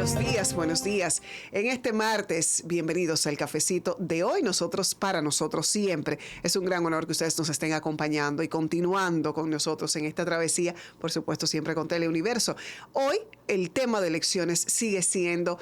Buenos días, buenos días. En este martes, bienvenidos al cafecito de hoy. Para nosotros siempre es un gran honor que ustedes nos estén acompañando y continuando con nosotros en esta travesía, por supuesto, siempre con Teleuniverso. Hoy el tema de elecciones sigue siendo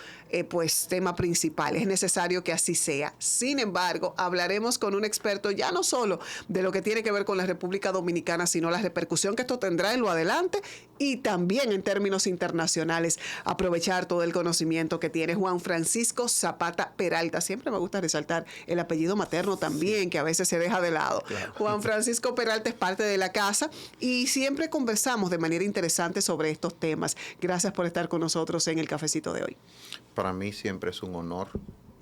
tema principal. Es necesario que así sea. Sin embargo, hablaremos con un experto ya no solo de lo que tiene que ver con la República Dominicana, sino la repercusión que esto tendrá en lo adelante y también en términos internacionales. Aprovechar todo el conocimiento que tiene Juan Francisco Zapata Peralta. Siempre me gusta resaltar el apellido materno también, que a veces se deja de lado. Claro. Juan Francisco Peralta es parte de la casa y siempre conversamos de manera interesante sobre estos temas. Gracias por estar con nosotros en el cafecito de hoy. Para mí siempre es un honor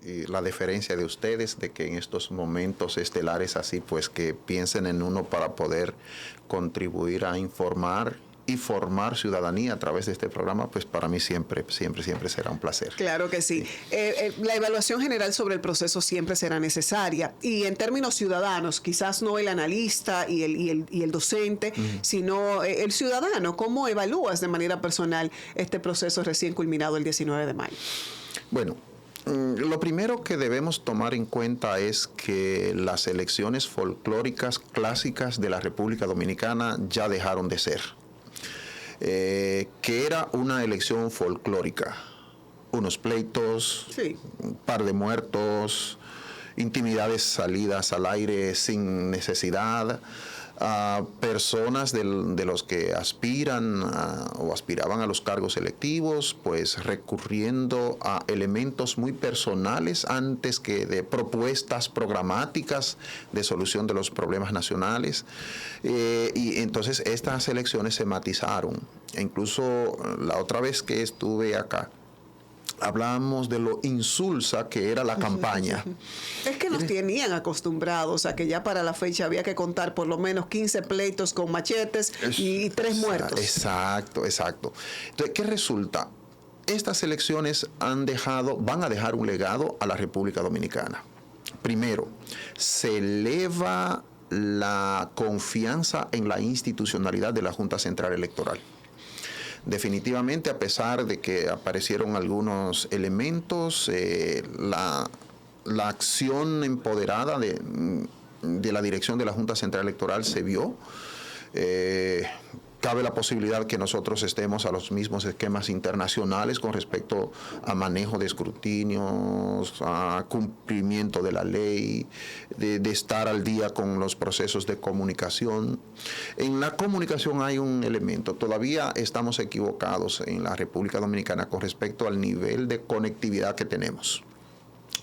y la deferencia de ustedes de que en estos momentos estelares así, pues que piensen en uno para poder contribuir a informar y formar ciudadanía a través de este programa, pues para mí siempre será un placer. Claro que sí. La evaluación general sobre el proceso siempre será necesaria. Y en términos ciudadanos, quizás no el analista y el docente, sino el ciudadano. ¿Cómo evalúas de manera personal este proceso recién culminado el 19 de mayo? Bueno, lo primero que debemos tomar en cuenta es que las elecciones folclóricas clásicas de la República Dominicana ya dejaron de ser. Que era una elección folclórica, unos pleitos, sí, un par de muertos, intimidades salidas al aire sin necesidad, personas de los que aspiran o aspiraban a los cargos electivos, pues recurriendo a elementos muy personales antes que de propuestas programáticas de solución de los problemas nacionales. Y entonces estas elecciones se matizaron. E incluso la otra vez que estuve acá, hablábamos de lo insulsa que era la campaña. Es que nos tenían acostumbrados a que ya para la fecha había que contar por lo menos 15 pleitos con machetes y 3 muertos. Exacto. Entonces, ¿qué resulta? Estas elecciones van a dejar un legado a la República Dominicana. Primero, se eleva la confianza en la institucionalidad de la Junta Central Electoral. Definitivamente, a pesar de que aparecieron algunos elementos, la acción empoderada de la dirección de la Junta Central Electoral se vio. Cabe la posibilidad que nosotros estemos a los mismos esquemas internacionales con respecto a manejo de escrutinios, a cumplimiento de la ley, de estar al día con los procesos de comunicación. En la comunicación hay un elemento, todavía estamos equivocados en la República Dominicana con respecto al nivel de conectividad que tenemos.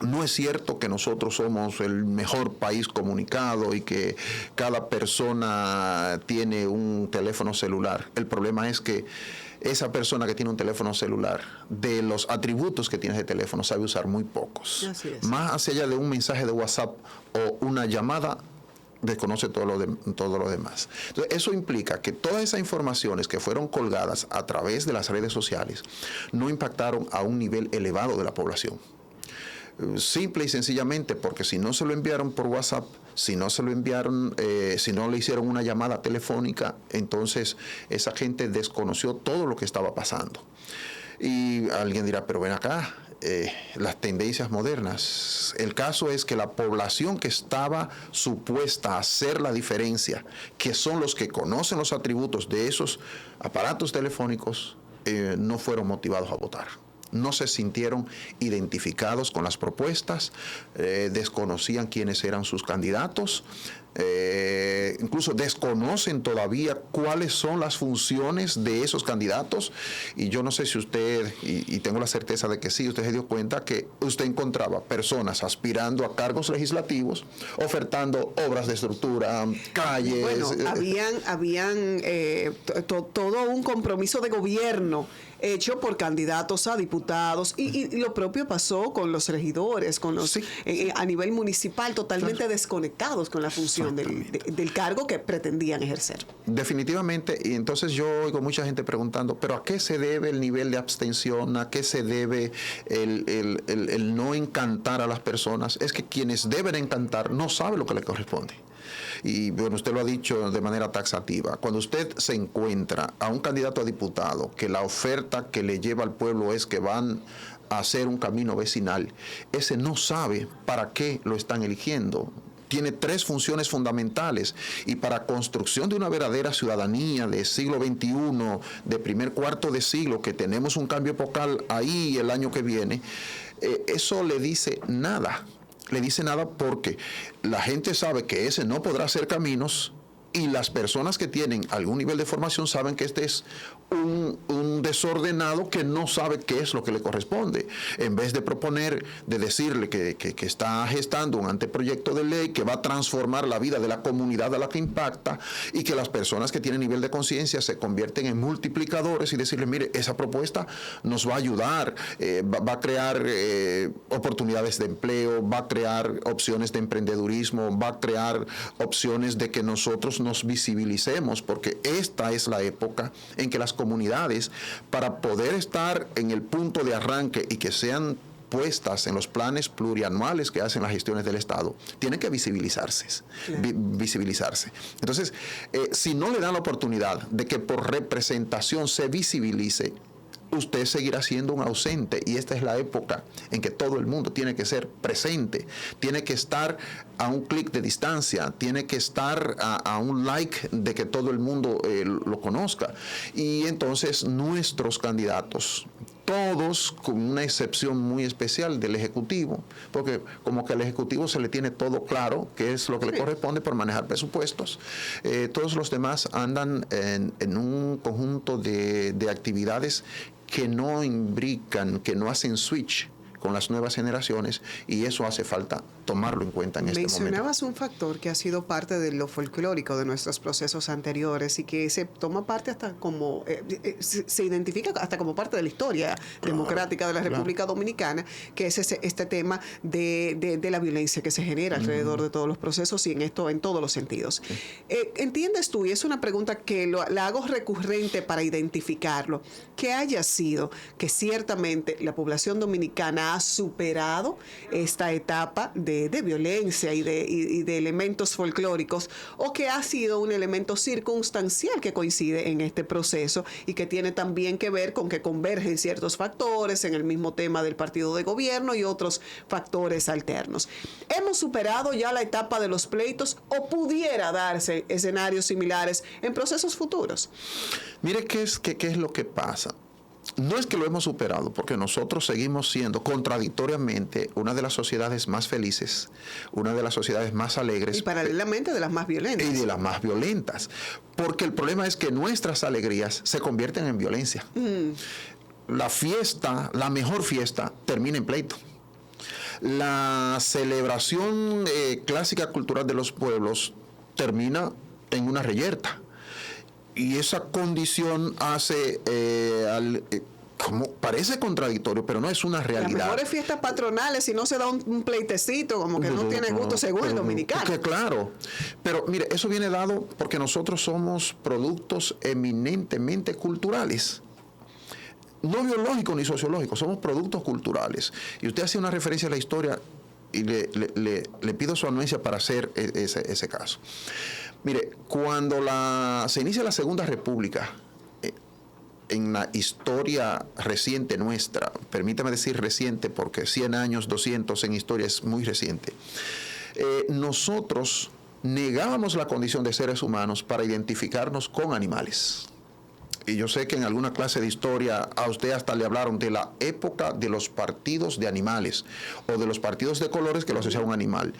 No es cierto que nosotros somos el mejor país comunicado y que cada persona tiene un teléfono celular. El problema es que esa persona que tiene un teléfono celular, de los atributos que tiene ese teléfono, sabe usar muy pocos. Así es. Más allá de un mensaje de WhatsApp o una llamada, desconoce todo lo demás. Entonces, eso implica que todas esas informaciones que fueron colgadas a través de las redes sociales no impactaron a un nivel elevado de la población. Simple y sencillamente porque si no se lo enviaron por WhatsApp, si no se lo enviaron, si no le hicieron una llamada telefónica, entonces esa gente desconoció todo lo que estaba pasando. Y alguien dirá, pero ven acá, las tendencias modernas. El caso es que la población que estaba supuesta a hacer la diferencia, que son los que conocen los atributos de esos aparatos telefónicos, no fueron motivados a votar. No se sintieron identificados con las propuestas, desconocían quiénes eran sus candidatos, incluso desconocen todavía cuáles son las funciones de esos candidatos. Y yo no sé si usted, y tengo la certeza de que sí, usted se dio cuenta que usted encontraba personas aspirando a cargos legislativos, ofertando obras de estructura, calles. Bueno, habían todo un compromiso de gobierno hecho por candidatos a diputados y lo propio pasó con los regidores, con los a nivel municipal, totalmente desconectados con la función del cargo que pretendían ejercer. Definitivamente, y entonces yo oigo mucha gente preguntando, ¿pero a qué se debe el nivel de abstención? ¿A qué se debe el no encantar a las personas? Es que quienes deben encantar no saben lo que les corresponde. Y bueno, usted lo ha dicho de manera taxativa. Cuando usted se encuentra a un candidato a diputado que la oferta que le lleva al pueblo es que van a hacer un camino vecinal, ese no sabe para qué lo están eligiendo. Tiene 3 funciones fundamentales, y para construcción de una verdadera ciudadanía del siglo XXI, de primer cuarto de siglo, que tenemos un cambio epocal ahí el año que viene, eso le dice nada. Le dice nada porque la gente sabe que ese no podrá hacer caminos, y las personas que tienen algún nivel de formación saben que este es un desordenado que no sabe qué es lo que le corresponde. En vez de proponer, de decirle que está gestando un anteproyecto de ley que va a transformar la vida de la comunidad a la que impacta, y que las personas que tienen nivel de conciencia se convierten en multiplicadores, y decirle, mire, esa propuesta nos va a ayudar, va a crear oportunidades de empleo, va a crear opciones de emprendedurismo, va a crear opciones de que nosotros nos visibilicemos, porque esta es la época en que las comunidades, para poder estar en el punto de arranque y que sean puestas en los planes plurianuales que hacen las gestiones del Estado, tienen que visibilizarse. Visibilizarse. Entonces, si no le dan la oportunidad de que por representación se visibilice, usted seguirá siendo un ausente, y esta es la época en que todo el mundo tiene que ser presente, tiene que estar a un clic de distancia, tiene que estar a un like de que todo el mundo lo conozca. Y entonces nuestros candidatos, todos con una excepción muy especial del Ejecutivo, porque como que al Ejecutivo se le tiene todo claro, qué es lo que le corresponde por manejar presupuestos, todos los demás andan en un conjunto de actividades que no imbrican, que no hacen switch con las nuevas generaciones, y eso hace falta tomarlo en cuenta en este momento. Mencionabas un factor que ha sido parte de lo folclórico de nuestros procesos anteriores, y que se toma parte hasta como, se identifica hasta como parte de la historia democrática de la República Dominicana, que es este tema de la violencia que se genera alrededor de todos los procesos, y en esto en todos los sentidos. ¿Entiendes tú, y es una pregunta que la hago recurrente para identificarlo, que haya sido que ciertamente la población dominicana ha superado esta etapa de violencia y de elementos folclóricos, o que ha sido un elemento circunstancial que coincide en este proceso, y que tiene también que ver con que convergen ciertos factores en el mismo tema del partido de gobierno y otros factores alternos? ¿Hemos superado ya la etapa de los pleitos, o pudiera darse escenarios similares en procesos futuros? Mire, ¿qué es lo que pasa? No es que lo hemos superado, porque nosotros seguimos siendo contradictoriamente una de las sociedades más felices, una de las sociedades más alegres. Y paralelamente de las más violentas. Y de las más violentas. Porque el problema es que nuestras alegrías se convierten en violencia. La fiesta, la mejor fiesta, termina en pleito. La celebración clásica cultural de los pueblos termina en una reyerta. Y esa condición hace, como parece contradictorio, pero no es una realidad. Las mejores fiestas patronales, si no se da un pleitecito, como que no tiene gusto según el dominicano. Claro, pero mire, eso viene dado porque nosotros somos productos eminentemente culturales. No biológicos ni sociológicos, somos productos culturales. Y usted hace una referencia a la historia, y le pido su anuencia para hacer ese caso. Mire, cuando se inicia la Segunda República, en la historia reciente nuestra, permítame decir reciente porque 100 años, 200 en historia es muy reciente, nosotros negábamos la condición de seres humanos para identificarnos con animales. Y yo sé que en alguna clase de historia a usted hasta le hablaron de la época de los partidos de animales, o de los partidos de colores que lo asociaban a un animal.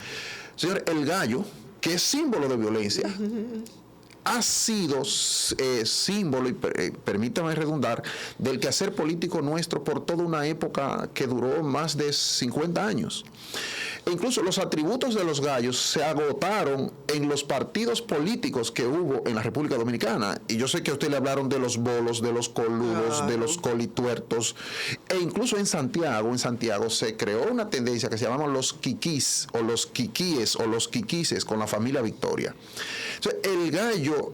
Señor, el gallo, que es símbolo de violencia, ha sido símbolo, y permítame redundar, del quehacer político nuestro por toda una época que duró más de 50 años. E incluso los atributos de los gallos se agotaron en los partidos políticos que hubo en la República Dominicana. Y yo sé que a usted le hablaron de los bolos, de los coludos, de los colituertos. E incluso en Santiago se creó una tendencia que se llamaban los quiquís, o los quiquíes, o los quiquises, con la familia Victoria. Entonces, el gallo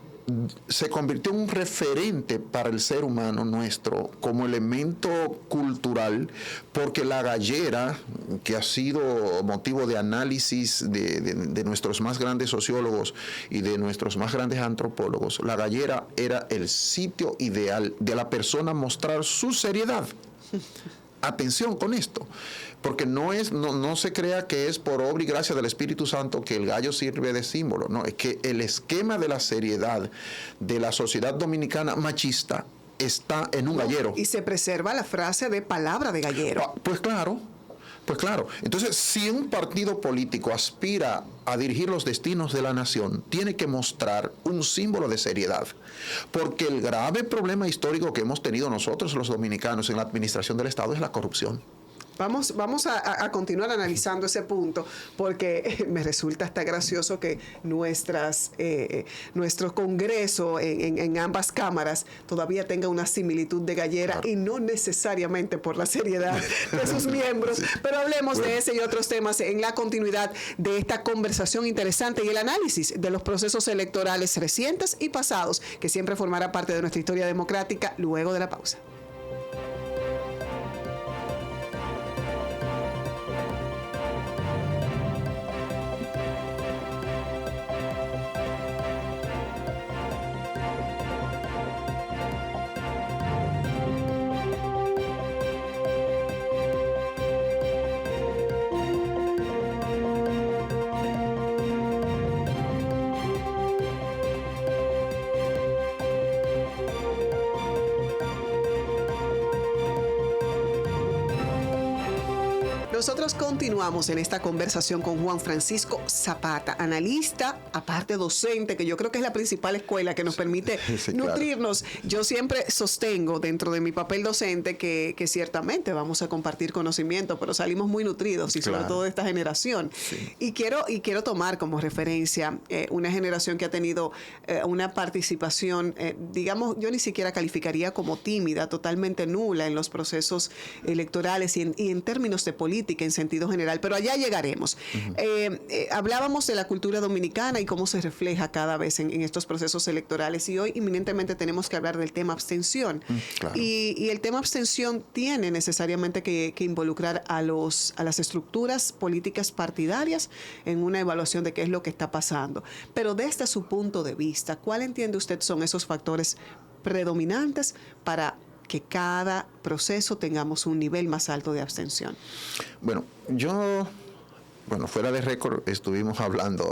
se convirtió en un referente para el ser humano nuestro como elemento cultural, porque la gallera, que ha sido motivo de análisis de nuestros más grandes sociólogos y de nuestros más grandes antropólogos, la gallera era el sitio ideal de la persona mostrar su seriedad. Atención con esto, porque no se crea que es por obra y gracia del Espíritu Santo que el gallo sirve de símbolo. No, es que el esquema de la seriedad de la sociedad dominicana machista está en un gallero. Y se preserva la frase de palabra de gallero. Pues claro. Entonces, si un partido político aspira a dirigir los destinos de la nación, tiene que mostrar un símbolo de seriedad. Porque el grave problema histórico que hemos tenido nosotros los dominicanos en la administración del Estado es la corrupción. Vamos a continuar analizando ese punto, porque me resulta hasta gracioso que nuestro Congreso en ambas cámaras todavía tenga una similitud de gallera, claro, y no necesariamente por la seriedad de sus miembros. Sí. Pero hablemos de ese y otros temas en la continuidad de esta conversación interesante y el análisis de los procesos electorales recientes y pasados, que siempre formará parte de nuestra historia democrática luego de la pausa. Nosotros continuamos en esta conversación con Juan Francisco Zapata, analista, aparte docente, que yo creo que es la principal escuela que nos permite nutrirnos. Claro. Yo siempre sostengo dentro de mi papel docente que ciertamente vamos a compartir conocimiento, pero salimos muy nutridos y sobre todo de esta generación. Sí. Y quiero tomar como referencia una generación que ha tenido una participación, digamos, yo ni siquiera calificaría como tímida, totalmente nula en los procesos electorales y en términos de política en sentido general, pero allá llegaremos. Uh-huh. Hablábamos de la cultura dominicana y cómo se refleja cada vez en estos procesos electorales, y hoy inminentemente tenemos que hablar del tema abstención. Claro. Y el tema abstención tiene necesariamente que involucrar a las estructuras políticas partidarias en una evaluación de qué es lo que está pasando. Pero desde su punto de vista, ¿cuál entiende usted son esos factores predominantes para que cada proceso tengamos un nivel más alto de abstención? Bueno, fuera de récord estuvimos hablando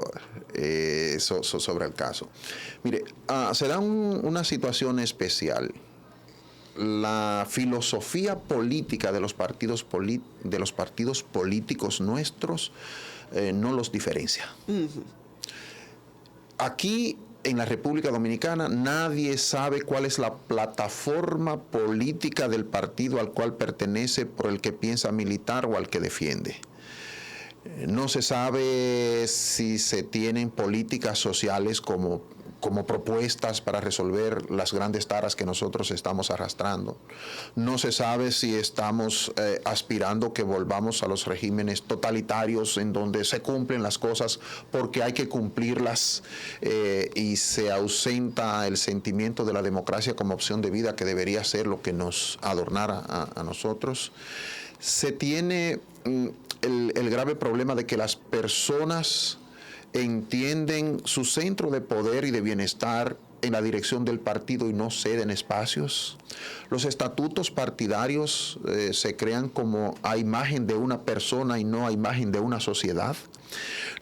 sobre el caso. Mire, se da una situación especial. La filosofía política de los partidos políticos nuestros no los diferencia. Uh-huh. Aquí en la República Dominicana nadie sabe cuál es la plataforma política del partido al cual pertenece, por el que piensa militar o al que defiende. No se sabe si se tienen políticas sociales como propuestas para resolver las grandes taras que nosotros estamos arrastrando. No se sabe si estamos aspirando que volvamos a los regímenes totalitarios en donde se cumplen las cosas porque hay que cumplirlas y se ausenta el sentimiento de la democracia como opción de vida, que debería ser lo que nos adornara a nosotros. Se tiene el grave problema de que las personas entienden su centro de poder y de bienestar en la dirección del partido y no ceden espacios. Los estatutos partidarios se crean como a imagen de una persona y no a imagen de una sociedad.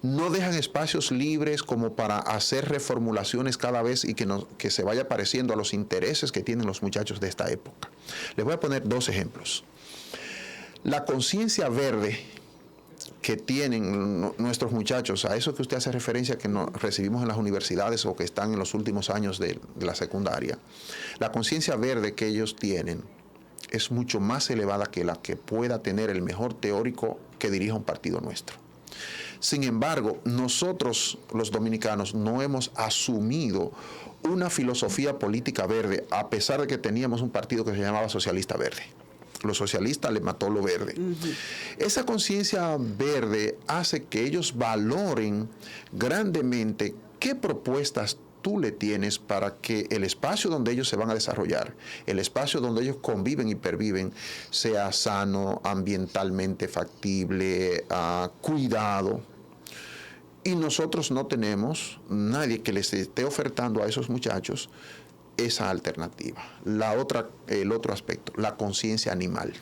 No dejan espacios libres como para hacer reformulaciones cada vez y que se vaya pareciendo a los intereses que tienen los muchachos de esta época. Les voy a poner 2 ejemplos. La conciencia verde que tienen nuestros muchachos, a eso que usted hace referencia que recibimos en las universidades o que están en los últimos años de la secundaria, la conciencia verde que ellos tienen es mucho más elevada que la que pueda tener el mejor teórico que dirija un partido nuestro. Sin embargo, nosotros los dominicanos no hemos asumido una filosofía política verde, a pesar de que teníamos un partido que se llamaba Socialista Verde. Los socialistas le mató lo verde. Uh-huh. Esa conciencia verde hace que ellos valoren grandemente qué propuestas tú le tienes para que el espacio donde ellos se van a desarrollar, el espacio donde ellos conviven y perviven, sea sano, ambientalmente factible, cuidado. Y nosotros no tenemos nadie que les esté ofertando a esos muchachos esa alternativa. El otro aspecto, la conciencia animal.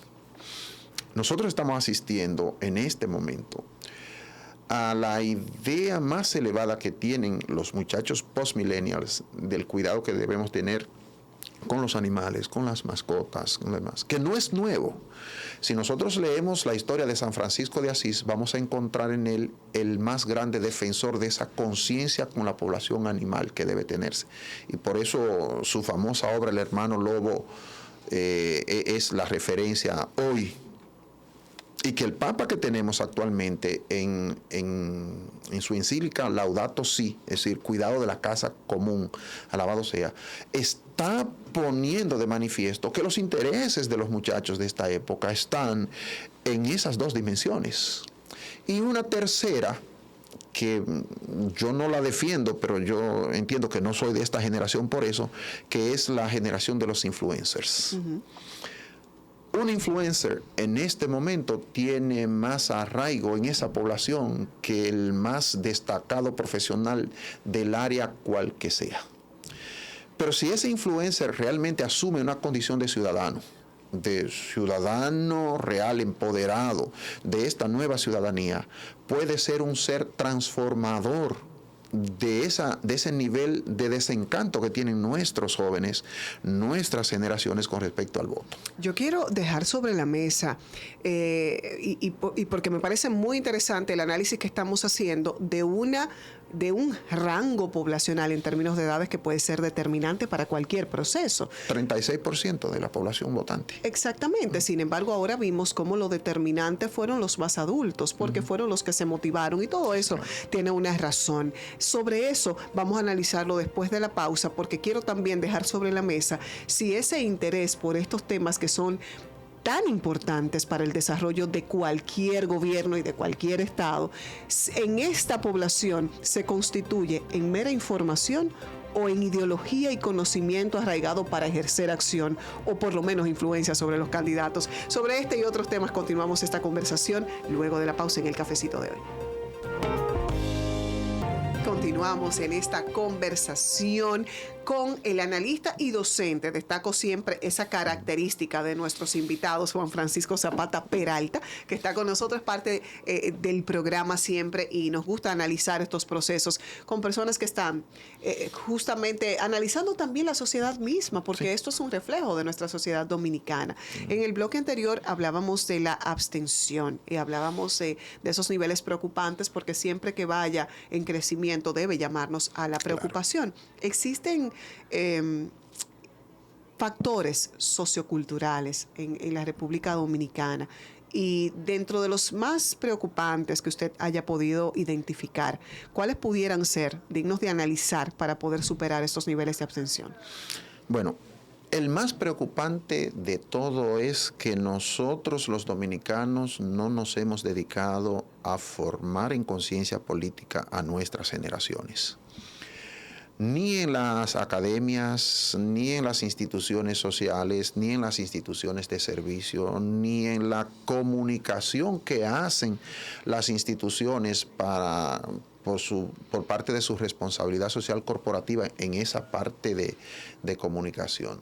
Nosotros estamos asistiendo en este momento a la idea más elevada que tienen los muchachos post-millennials del cuidado que debemos tener con los animales, con las mascotas, con lo demás, que no es nuevo. Si nosotros leemos la historia de San Francisco de Asís, vamos a encontrar en él el más grande defensor de esa conciencia con la población animal que debe tenerse. Y por eso su famosa obra El hermano lobo es la referencia hoy. Y que el Papa que tenemos actualmente en su encíclica Laudato Si, es decir, cuidado de la casa común, alabado sea, está poniendo de manifiesto que los intereses de los muchachos de esta época están en esas dos dimensiones. Y una tercera, que yo no la defiendo, pero yo entiendo que no soy de esta generación por eso, que es la generación de los influencers. Uh-huh. Un influencer en este momento tiene más arraigo en esa población que el más destacado profesional del área cual que sea. Pero si ese influencer realmente asume una condición de ciudadano real, empoderado de esta nueva ciudadanía, puede ser un ser transformador de ese nivel de desencanto que tienen nuestros jóvenes, nuestras generaciones con respecto al voto. Yo quiero dejar sobre la mesa, y porque me parece muy interesante el análisis que estamos haciendo de un rango poblacional en términos de edades que puede ser determinante para cualquier proceso. 36% de la población votante. Exactamente. Sin embargo, ahora vimos cómo lo determinante fueron los más adultos, porque fueron los que se motivaron y todo eso tiene una razón. Sobre eso vamos a analizarlo después de la pausa, porque quiero también dejar sobre la mesa si ese interés por estos temas que son tan importantes para el desarrollo de cualquier gobierno y de cualquier estado, en esta población se constituye en mera información o en ideología y conocimiento arraigado para ejercer acción o por lo menos influencia sobre los candidatos. Sobre este y otros temas continuamos esta conversación luego de la pausa en el cafecito de hoy. Continuamos en esta conversación con el analista y docente. Destaco siempre esa característica de nuestros invitados, Juan Francisco Zapata Peralta, que está con nosotros, parte del programa siempre, y nos gusta analizar estos procesos con personas que están justamente analizando también la sociedad misma, porque esto es un reflejo de nuestra sociedad dominicana. En el bloque anterior hablábamos de la abstención y hablábamos de esos niveles preocupantes, porque siempre que vaya en crecimiento debe llamarnos a la preocupación. Claro. Existen factores socioculturales en la República Dominicana, y dentro de los más preocupantes que usted haya podido identificar, ¿cuáles pudieran ser dignos de analizar para poder superar estos niveles de abstención? Bueno, el más preocupante de todo es que nosotros los dominicanos no nos hemos dedicado a formar en conciencia política a nuestras generaciones. Ni en las academias, ni en las instituciones sociales, ni en las instituciones de servicio, ni en la comunicación que hacen las instituciones por parte de su responsabilidad social corporativa en esa parte de comunicación.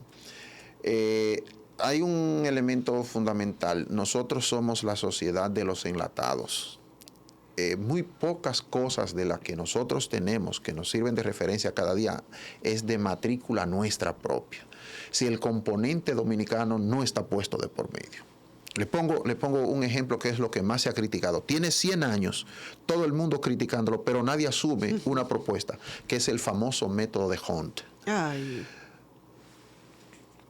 Hay un elemento fundamental. Nosotros somos la sociedad de los enlatados. Muy pocas cosas de las que nosotros tenemos que nos sirven de referencia cada día es de matrícula nuestra propia. Si el componente dominicano no está puesto de por medio. Le pongo un ejemplo que es lo que más se ha criticado. Tiene 100 años, todo el mundo criticándolo, pero nadie asume una propuesta, que es el famoso método de Hunt. Ay.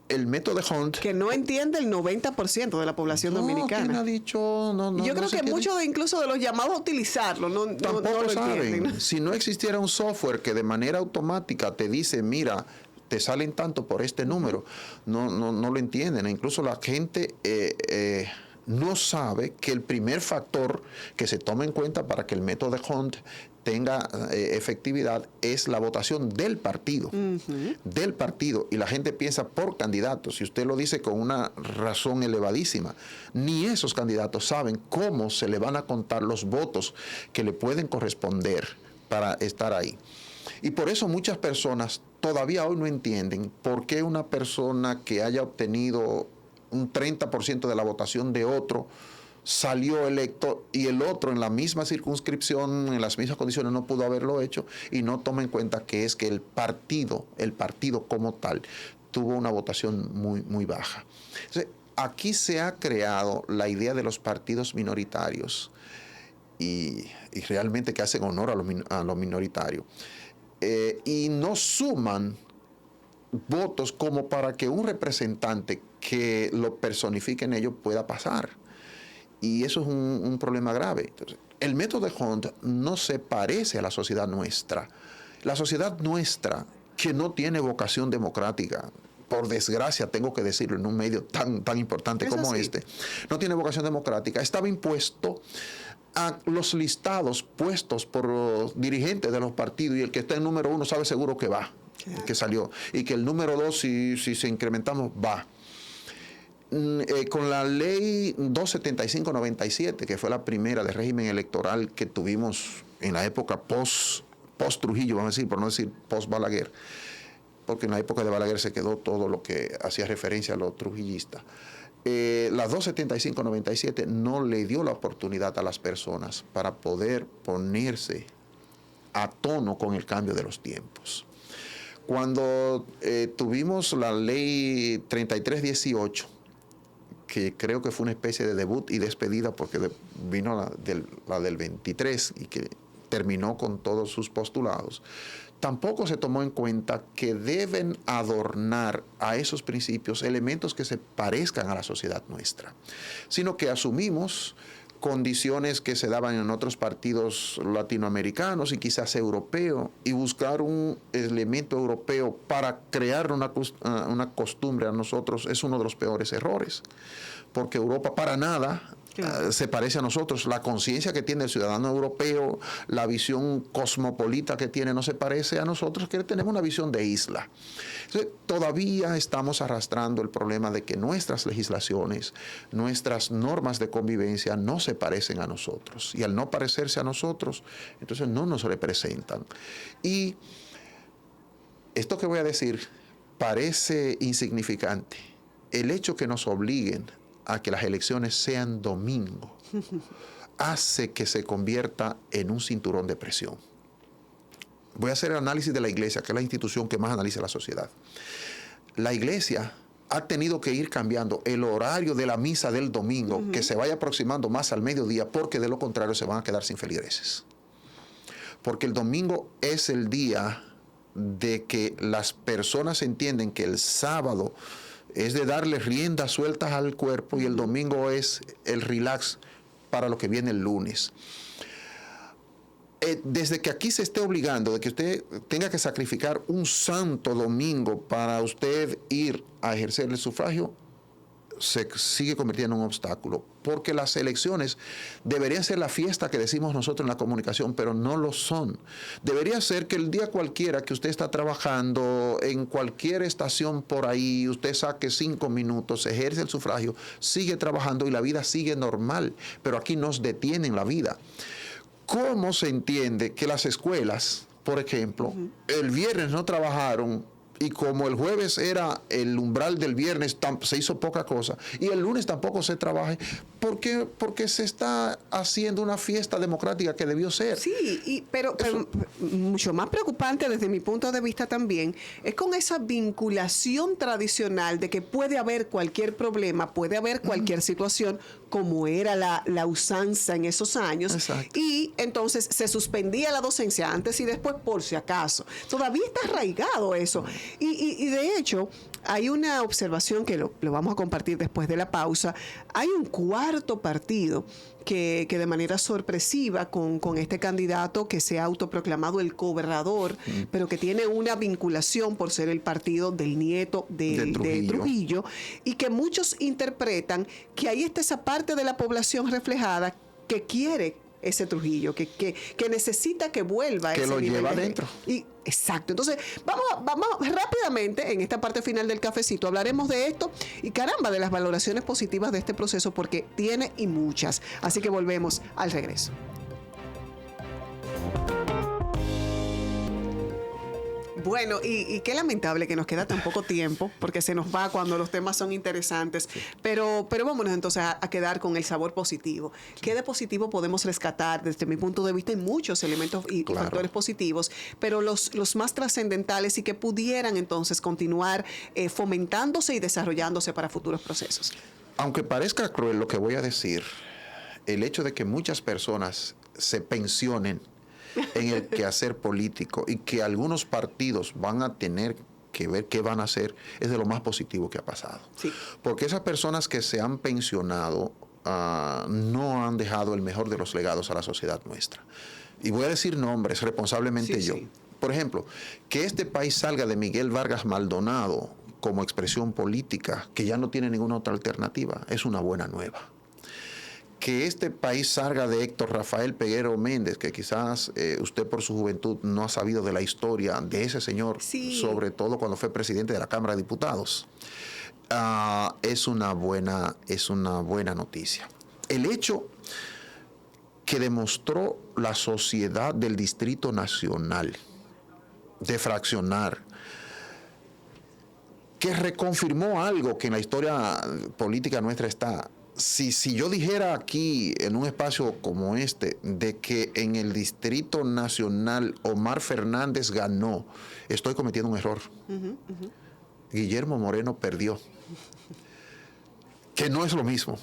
El método de Hunt, que no entiende el 90% de la población dominicana. ¿Quién ha dicho? Yo creo que muchos incluso de los llamados a utilizarlo tampoco lo saben. entienden. Si no existiera un software que de manera automática te dice, mira, te salen tanto por este número, no lo entienden. Incluso la gente no sabe que el primer factor que se toma en cuenta para que el método de Hunt tenga efectividad es la votación del partido, del partido. Y la gente piensa por candidatos, y usted lo dice con una razón elevadísima. Ni esos candidatos saben cómo se le van a contar los votos que le pueden corresponder para estar ahí. Y por eso muchas personas todavía hoy no entienden por qué una persona que haya obtenido un 30% de la votación de otro salió electo y el otro en la misma circunscripción, en las mismas condiciones, no pudo haberlo hecho, y no toma en cuenta que es que el partido como tal tuvo una votación muy, muy baja. Entonces, aquí se ha creado la idea de los partidos minoritarios y realmente que hacen honor a lo minoritario, y no suman votos como para que un representante que lo personifique en ello pueda pasar. Y eso es un problema grave. Entonces, el método de Hunt no se parece a la sociedad nuestra. La sociedad nuestra, que no tiene vocación democrática, por desgracia tengo que decirlo en un medio tan importante como este, no tiene vocación democrática, estaba impuesto a los listados puestos por los dirigentes de los partidos, y el que está en número 1 sabe seguro que va, que salió, y que el número 2, si se incrementamos, va. Con la ley 275-97, que fue la primera de régimen electoral que tuvimos en la época post-Trujillo, vamos a decir, por no decir post-Balaguer, porque en la época de Balaguer se quedó todo lo que hacía referencia a los trujillistas. La 275-97 no le dio la oportunidad a las personas para poder ponerse a tono con el cambio de los tiempos. Cuando tuvimos la ley 3318, que creo que fue una especie de debut y despedida, porque vino la del 23 y que terminó con todos sus postulados, tampoco se tomó en cuenta que deben adornar a esos principios elementos que se parezcan a la sociedad nuestra, sino que asumimos condiciones que se daban en otros partidos latinoamericanos y quizás europeos, y buscar un elemento europeo para crear una costumbre a nosotros es uno de los peores errores, porque Europa para nada se parece a nosotros. La conciencia que tiene el ciudadano europeo, la visión cosmopolita que tiene, no se parece a nosotros, que tenemos una visión de isla. Entonces, todavía estamos arrastrando el problema de que nuestras legislaciones, nuestras normas de convivencia no se parecen a nosotros. Y al no parecerse a nosotros, entonces no nos representan. Y esto que voy a decir parece insignificante. El hecho que nos obliguen a que las elecciones sean domingo hace que se convierta en un cinturón de presión. Voy a hacer el análisis de la iglesia, que es la institución que más analiza la sociedad. La iglesia ha tenido que ir cambiando el horario de la misa del domingo, que se vaya aproximando más al mediodía, porque de lo contrario se van a quedar sin feligreses. Porque el domingo es el día de que las personas entienden que el sábado es de darle riendas sueltas al cuerpo y el domingo es el relax para lo que viene el lunes. Desde que aquí se esté obligando de que usted tenga que sacrificar un santo domingo para usted ir a ejercer el sufragio, se sigue convirtiendo en un obstáculo, porque las elecciones deberían ser la fiesta que decimos nosotros en la comunicación, pero no lo son. Debería ser que el día cualquiera que usted está trabajando en cualquier estación por ahí, usted saque 5 minutos, ejerce el sufragio, sigue trabajando y la vida sigue normal, pero aquí nos detienen la vida. ¿Cómo se entiende que las escuelas, por ejemplo, el viernes no trabajaron, y como el jueves era el umbral del viernes, se hizo poca cosa, y el lunes tampoco se trabaje? ¿Por qué? Porque se está haciendo una fiesta democrática que debió ser. Sí, pero mucho más preocupante desde mi punto de vista también es con esa vinculación tradicional de que puede haber cualquier problema, puede haber cualquier situación, como era la usanza en esos años. Exacto. Y entonces se suspendía la docencia antes y después por si acaso. Todavía está arraigado eso. Y de hecho, hay una observación que lo vamos a compartir después de la pausa. Hay un cuarto partido que de manera sorpresiva con este candidato que se ha autoproclamado el gobernador, pero que tiene una vinculación por ser el partido del nieto de Trujillo, y que muchos interpretan que ahí está esa parte de la población reflejada que quiere ese Trujillo, que necesita que vuelva a que ese lo nivel lleva de... adentro. Exacto. Entonces, vamos rápidamente en esta parte final del cafecito. Hablaremos de esto y caramba, de las valoraciones positivas de este proceso, porque tiene y muchas. Así que volvemos al regreso. Bueno, y qué lamentable que nos queda tan poco tiempo, porque se nos va cuando los temas son interesantes. Sí. Pero vámonos entonces a quedar con el sabor positivo. Sí. ¿Qué de positivo podemos rescatar? Desde mi punto de vista hay muchos elementos y factores positivos, pero los más trascendentales y que pudieran entonces continuar fomentándose y desarrollándose para futuros procesos. Aunque parezca cruel lo que voy a decir, el hecho de que muchas personas se pensionen en el quehacer político y que algunos partidos van a tener que ver qué van a hacer es de lo más positivo que ha pasado. Sí. Porque esas personas que se han pensionado no han dejado el mejor de los legados a la sociedad nuestra. Y voy a decir nombres responsablemente yo. Sí. Por ejemplo, que este país salga de Miguel Vargas Maldonado como expresión política, que ya no tiene ninguna otra alternativa, es una buena nueva. Que este país salga de Héctor Rafael Peguero Méndez, que quizás usted por su juventud no ha sabido de la historia de ese señor, sí, sobre todo cuando fue presidente de la Cámara de Diputados, es una buena noticia. El hecho que demostró la sociedad del Distrito Nacional de fraccionar, que reconfirmó algo que en la historia política nuestra está. Si yo dijera aquí, en un espacio como este, de que en el Distrito Nacional Omar Fernández ganó, estoy cometiendo un error. Guillermo Moreno perdió. Que no es lo mismo.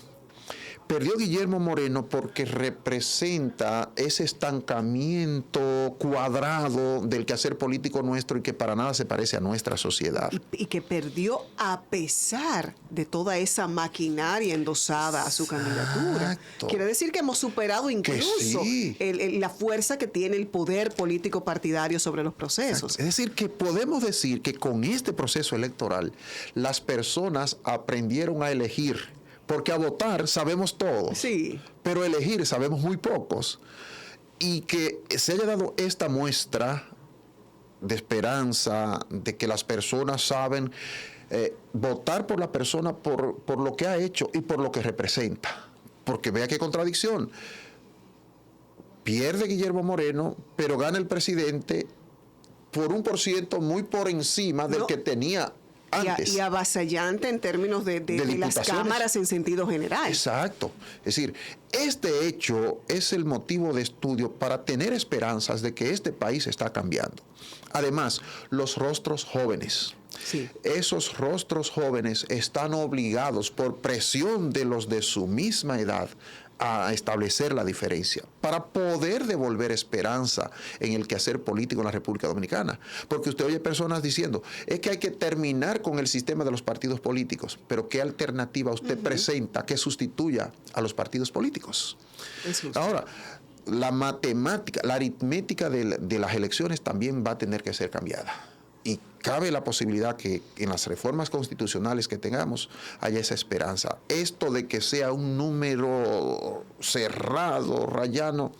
Perdió Guillermo Moreno porque representa ese estancamiento cuadrado del quehacer político nuestro y que para nada se parece a nuestra sociedad. Y que perdió a pesar de toda esa maquinaria endosada a su candidatura. Quiere decir que hemos superado incluso sí, la fuerza que tiene el poder político partidario sobre los procesos. Exacto. Es decir, que podemos decir que con este proceso electoral las personas aprendieron a elegir. Porque a votar sabemos todos, sí, pero elegir sabemos muy pocos. Y que se haya dado esta muestra de esperanza, de que las personas saben votar por la persona por lo que ha hecho y por lo que representa. Porque vea qué contradicción. Pierde Guillermo Moreno, pero gana el presidente por 1% muy por encima del que tenía antes. Y avasallante en términos de las cámaras en sentido general. Exacto. Es decir, este hecho es el motivo de estudio para tener esperanzas de que este país está cambiando. Además, los rostros jóvenes. Sí. Esos rostros jóvenes están obligados por presión de los de su misma edad a establecer la diferencia para poder devolver esperanza en el quehacer político en la República Dominicana. Porque usted oye personas diciendo, es que hay que terminar con el sistema de los partidos políticos, pero ¿qué alternativa usted presenta que sustituya a los partidos políticos? Ahora, la matemática, la aritmética de las elecciones también va a tener que ser cambiada. Y cabe la posibilidad que en las reformas constitucionales que tengamos haya esa esperanza. Esto de que sea un número cerrado, rayano,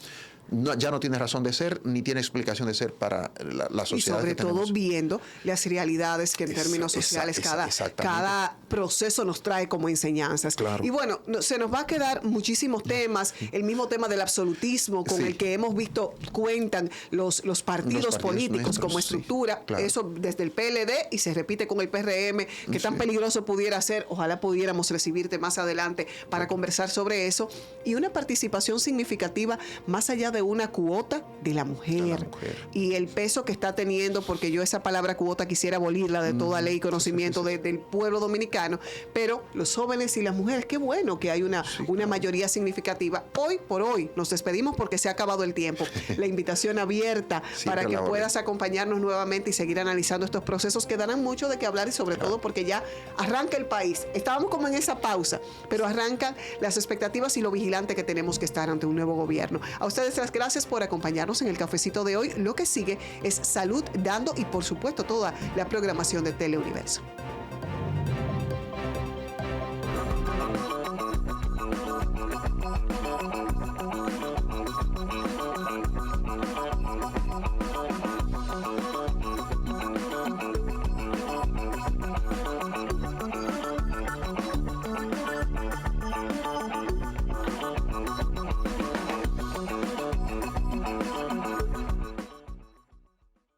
ya no tiene razón de ser, ni tiene explicación de ser para la sociedad. Y sobre todo viendo las realidades que en términos sociales cada proceso nos trae como enseñanzas. Claro. Y bueno, se nos va a quedar muchísimos temas, el mismo tema del absolutismo con el que hemos visto cuentan los partidos políticos como estructura, claro. Eso desde el PLD y se repite con el PRM, que tan peligroso pudiera ser, ojalá pudiéramos recibirte más adelante para conversar sobre eso, y una participación significativa más allá de una cuota de la mujer y el peso que está teniendo, porque yo esa palabra cuota quisiera abolirla de toda ley y conocimiento del pueblo dominicano, pero los jóvenes y las mujeres, qué bueno que hay una mayoría significativa. Hoy por hoy nos despedimos porque se ha acabado el tiempo. La invitación abierta para que puedas acompañarnos nuevamente y seguir analizando estos procesos que darán mucho de qué hablar y sobre todo porque ya arranca el país. Estábamos como en esa pausa, pero arrancan las expectativas y lo vigilante que tenemos que estar ante un nuevo gobierno. A ustedes las gracias por acompañarnos en el cafecito de hoy. Lo que sigue es Salud Dando y por supuesto toda la programación de Teleuniverso.